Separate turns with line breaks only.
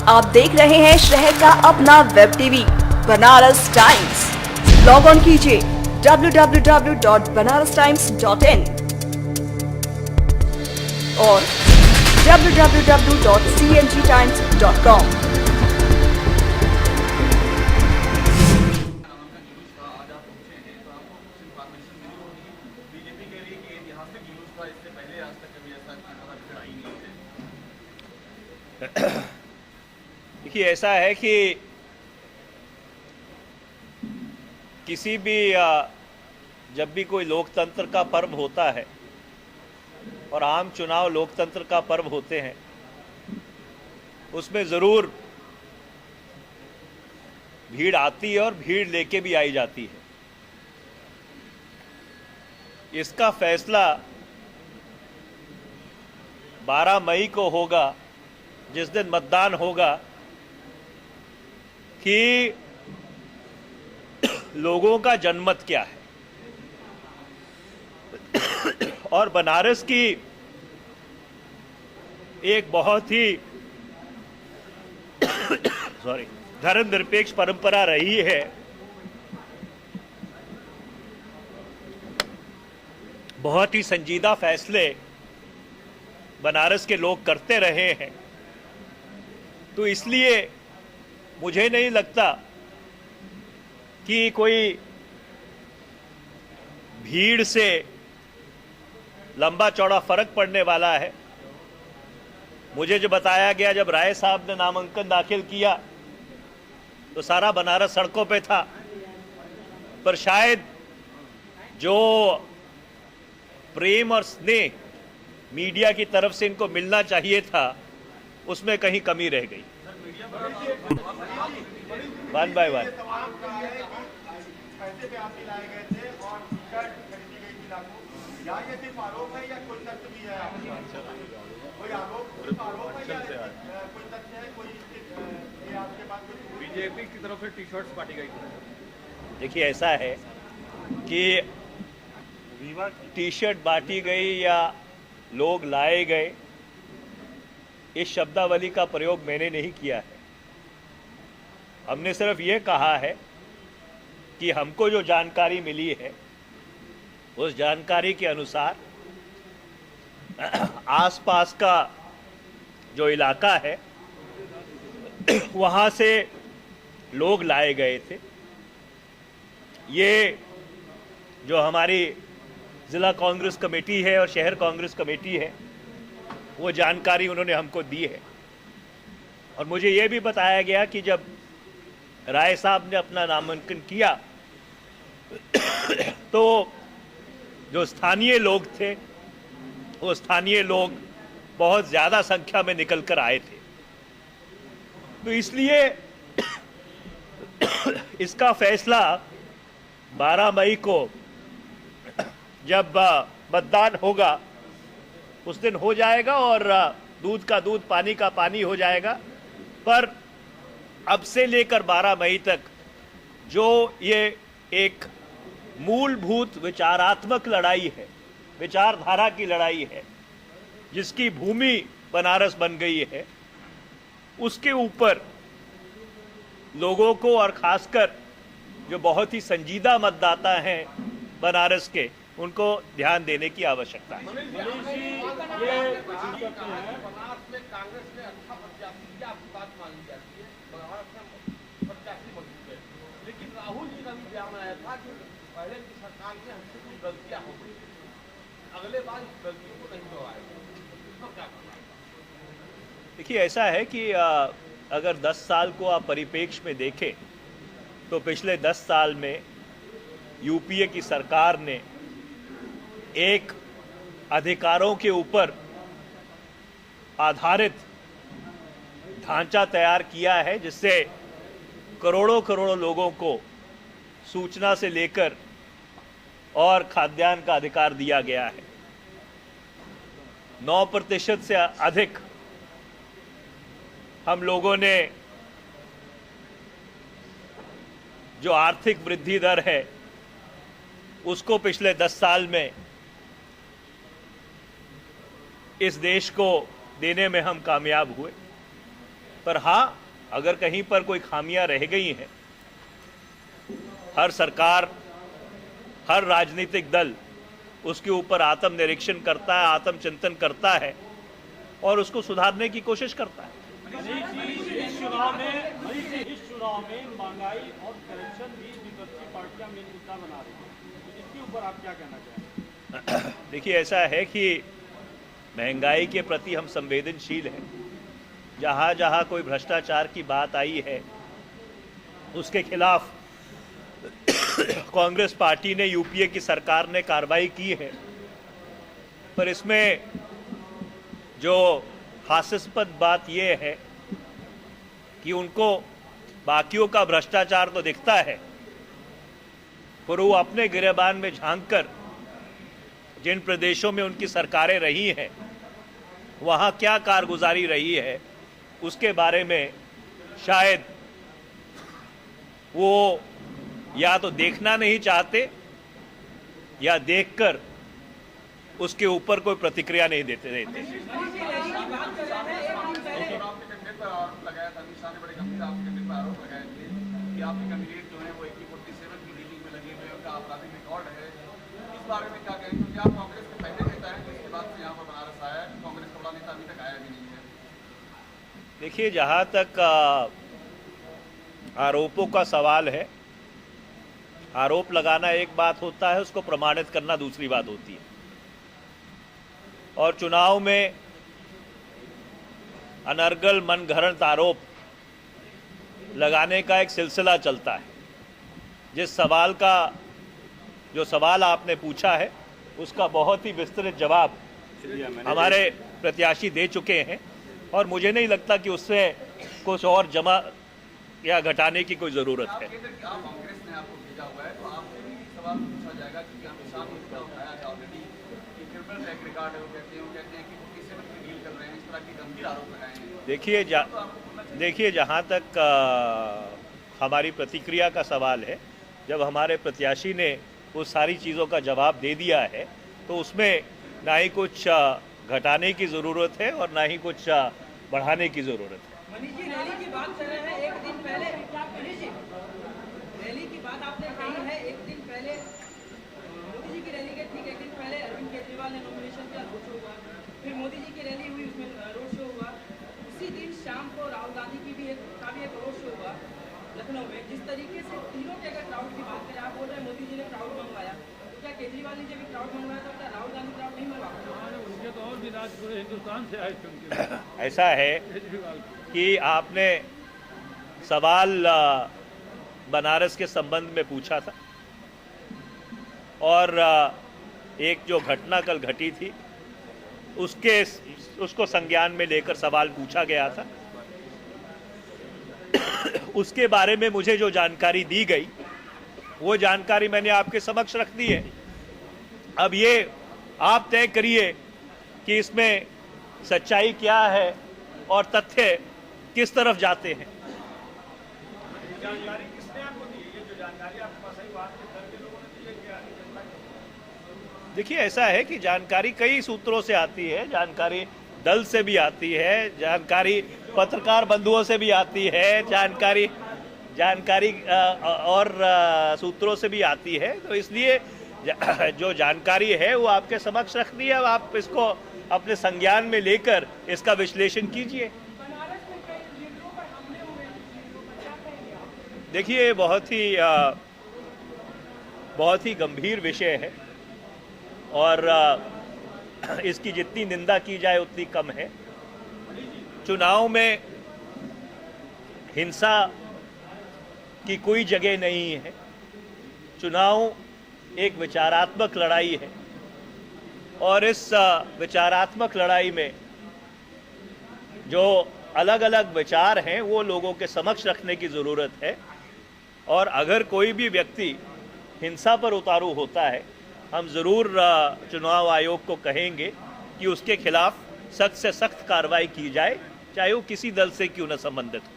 आप देख रहे हैं शहर का अपना web TV Banaras times. Log on कीजिए www.banarastimes.in और www.cngtimes.com।
देखिए, ऐसा है कि किसी भी जब भी कोई लोकतंत्र का पर्व होता है और आम चुनाव लोकतंत्र का पर्व होते हैं, उसमें ज़रूर भीड़ आती है और भीड़ लेके भी आई जाती है। इसका फैसला 12 मई को होगा, जिस दिन मतदान होगा, कि लोगों का जनमत क्या है। और बनारस की एक बहुत ही धर्मनिरपेक्ष परंपरा रही है। बहुत ही संजीदा फैसले बनारस के लोग करते रहे हैं। तो इसलिए मुझे नहीं लगता कि कोई भीड़ से लंबा चौड़ा फर्क पड़ने वाला है। मुझे जो बताया गया, जब राय साहब ने नामांकन दाखिल किया तो सारा बनारस सड़कों पे था, पर शायद जो प्रेम और स्नेह मीडिया की तरफ से इनको मिलना चाहिए था, उसमें कहीं कमी रह गई। One by one.
बीजेपी की तरफ से टी शर्ट्स बांटी गई।
देखिए, ऐसा है कि टी शर्ट बांटी गई या लोग लाए गए, इस शब्दावली का प्रयोग मैंने नहीं किया है। हमने सिर्फ ये कहा है कि हमको जो जानकारी मिली है, उस जानकारी के अनुसार आसपास का जो इलाका है वहाँ से लोग लाए गए थे। ये जो हमारी ज़िला कांग्रेस कमेटी है और शहर कांग्रेस कमेटी है, वो जानकारी उन्होंने हमको दी है। और मुझे ये भी बताया गया कि जब राय साहब ने अपना नामांकन किया तो जो स्थानीय लोग थे, वो स्थानीय लोग बहुत ज़्यादा संख्या में निकल कर आए थे। तो इसलिए इसका फैसला 12 मई को जब मतदान होगा उस दिन हो जाएगा और दूध का दूध, पानी का पानी हो जाएगा। पर अब से लेकर 12 मई तक जो ये एक मूलभूत विचारात्मक लड़ाई है, विचारधारा की लड़ाई है, जिसकी भूमि बनारस बन गई है, उसके ऊपर लोगों को, और खासकर जो बहुत ही संजीदा मतदाता हैं बनारस के, उनको ध्यान देने की आवश्यकता है।
लेकिन राहुल जी का भी बयान आया था कि पहले की सरकार में हमसे कुछ गलतियां हो गई, अगले बार इस गलतियों को नहीं दोहराएगा। तो क्या करना?
देखिए, ऐसा है कि अगर 10 साल को आप परिप्रेक्ष्य में देखें तो पिछले 10 साल में यूपीए की सरकार ने एक अधिकारों के ऊपर आधारित ढांचा तैयार किया है, जिससे करोड़ों करोड़ों लोगों को सूचना से लेकर और खाद्यान्न का अधिकार दिया गया है। 9% से अधिक हम लोगों ने जो आर्थिक वृद्धि दर है उसको पिछले 10 साल में इस देश को देने में हम कामयाब हुए। पर हाँ, अगर कहीं पर कोई खामियां रह गई हैं, हर सरकार, हर राजनीतिक दल उसके ऊपर आत्मनिरीक्षण करता है, आत्मचिंतन करता है और उसको सुधारने की कोशिश करता है।
इस चुनाव में महंगाई और करप्शन भी विपक्षी पार्टियां मेन मुद्दा बना रही हैं, तो इसके ऊपर आप क्या कहना चाहेंगे?
देखिए, ऐसा है कि महंगाई के प्रति हम संवेदनशील हैं। जहाँ जहाँ कोई भ्रष्टाचार की बात आई है उसके खिलाफ कांग्रेस पार्टी ने, यूपीए की सरकार ने कार्रवाई की है। पर इसमें जो हास्यास्पद बात यह है कि उनको बाकियों का भ्रष्टाचार तो दिखता है, पर वो अपने गिरेबान में झांककर जिन प्रदेशों में उनकी सरकारें रही हैं वहाँ क्या कारगुजारी रही है उसके बारे में शायद वो या तो देखना नहीं चाहते या देखकर उसके ऊपर कोई प्रतिक्रिया नहीं देते।
आपके कैंडिडेट जो है वो AK-47 की डीलिंग में लगे हुए हैं, उनका आपराधिक रिकॉर्ड है। इस बारे में क्या कहेंगे? क्योंकि आप कांग्रेस के पहले नेता हैं, जिसके बाद से यहाँ पर बनारस आया है, कांग्रेस का बड़ा नेता अभी तक आया भी नहीं है।
देखिए, जहाँ तक आरोपों का सवाल है, आरोप लगाना एक बात होता है, उसको प्रमाणित करना दूसरी बात होती है। और चुनाव में अनर्गल मनगढ़ंत आरोप लगाने का एक सिलसिला चलता है। जिस सवाल का जो सवाल आपने पूछा है उसका बहुत ही विस्तृत जवाब हमारे प्रत्याशी दे चुके हैं और मुझे नहीं लगता कि उससे कुछ और जमा या घटाने की कोई ज़रूरत है।
कांग्रेस ने आपको भेजा हुआ है तो आपसे भी सवाल पूछा जाएगा क्योंकि अमित शाह ने इसका उठाया था ऑलरेडी कि क्रिमिनल ट्रैक रिकॉर्ड है, वो कहते हैं कि 47 की डील कर रहे हैं, इस तरह के गंभीर आरोप लगाए हैं।
देखिए, जहाँ तक हमारी प्रतिक्रिया का सवाल है, जब हमारे प्रत्याशी ने वो सारी चीज़ों का जवाब दे दिया है तो उसमें ना ही कुछ घटाने की ज़रूरत है और ना ही कुछ बढ़ाने की ज़रूरत है।
मनीष जी, रैली की बात कर रहे हैं। एक दिन पहले मनीष जी, रैली की बात आपने कही है। एक दिन पहले मोदी जी की रैली के ठीक एक दिन पहले अरविंद केजरीवाल ने नॉमिनेशन किया, रोड शो हुआ। फिर मोदी जी की रैली हुई, उसमें रोड शो हुआ। उसी दिन शाम को राहुल गांधी की भी एक रोड शो हुआ लखनऊ में। जिस तरीके से तीनों के अगर क्राउड की बात करें, आप बोल रहे हैं मोदी जी ने क्राउड मंगवाया, तो क्या केजरीवाल जी ने भी क्राउड मंगवाया था? क्या राहुल गांधी क्राउड नहीं मंगवाया?
उनके तो और भी राज पूरे हिंदुस्तान से आए थे।
ऐसा है कि आपने सवाल बनारस के संबंध में पूछा था और एक जो घटना कल घटी थी उसको संज्ञान में लेकर सवाल पूछा गया था। उसके बारे में मुझे जो जानकारी दी गई वो जानकारी मैंने आपके समक्ष रख दी है। अब ये आप तय करिए कि इसमें सच्चाई क्या है और तथ्य किस तरफ जाते हैं।
जानकारी किसने आपको दी? ये जो जानकारी आपके पास आई, आपके दल के लोगों ने दी है क्या?
देखिए, ऐसा है कि जानकारी कई सूत्रों से आती है। जानकारी दल से भी आती है, जानकारी पत्रकार बंधुओं से भी आती है, जानकारी और सूत्रों से भी आती है। तो इसलिए जो जानकारी है वो आपके समक्ष रख दी है। अब आप इसको अपने संज्ञान में लेकर इसका विश्लेषण कीजिए। देखिए, बहुत ही गंभीर विषय है और इसकी जितनी निंदा की जाए उतनी कम है। चुनाव में हिंसा की कोई जगह नहीं है। चुनाव एक विचारात्मक लड़ाई है और इस विचारात्मक लड़ाई में जो अलग अलग विचार हैं वो लोगों के समक्ष रखने की ज़रूरत है। और अगर कोई भी व्यक्ति हिंसा पर उतारू होता है, हम ज़रूर चुनाव आयोग को कहेंगे कि उसके खिलाफ सख्त से सख्त कार्रवाई की जाए, चाहे वो किसी दल से क्यों न संबंधित हो।